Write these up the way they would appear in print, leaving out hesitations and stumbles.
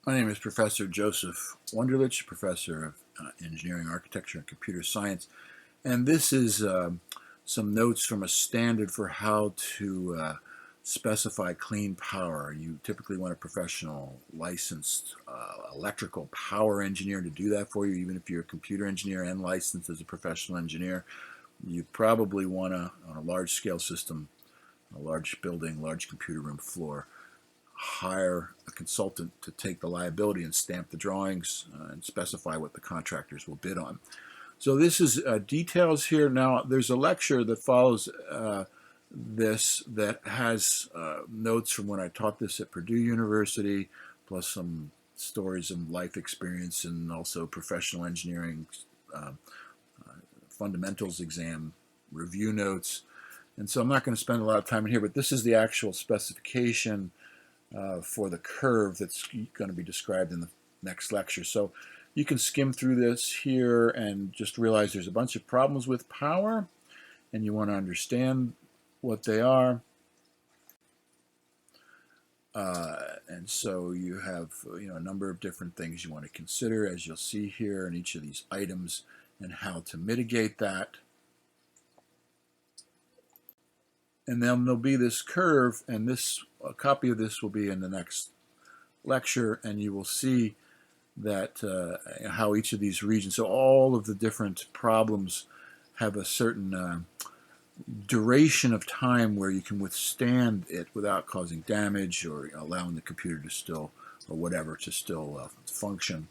My name is Professor Joseph Wunderlich, Professor of Engineering, Architecture, and Computer Science. And this is some notes from a standard for how to specify clean power. You typically want a professional licensed electrical power engineer to do that for you. Even if you're a computer engineer and licensed as a professional engineer, you probably want to, on a large scale system, a large building, large computer room floor, hire a consultant to take the liability and stamp the drawings and specify what the contractors will bid on. So this is details here. Now there's a lecture that follows this that has notes from when I taught this at Purdue University, plus some stories of life experience and also professional engineering uh, fundamentals exam review notes. And so I'm not going to spend a lot of time in here, but this is the actual specification for the curve that's going to be described in the next lecture. So you can skim through this here and just realize there's a bunch of problems with power, and you want to understand what they are. And so you have a number of different things you want to consider, as you'll see here in each of these items, and how to mitigate that. And then there'll be this curve, and a copy of this will be in the next lecture, and you will see that how each of these regions, so all of the different problems have a certain duration of time where you can withstand it without causing damage or allowing the computer to still, or whatever, to still function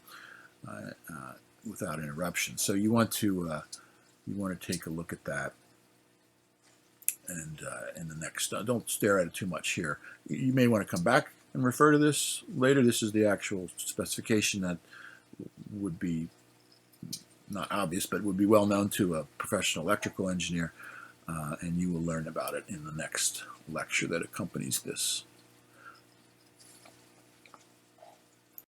without interruption. So you want to take a look at that. And in the next, don't stare at it too much here. You may want to come back and refer to this later. This is the actual specification that would be not obvious, but would be well known to a professional electrical engineer, and you will learn about it in the next lecture that accompanies this.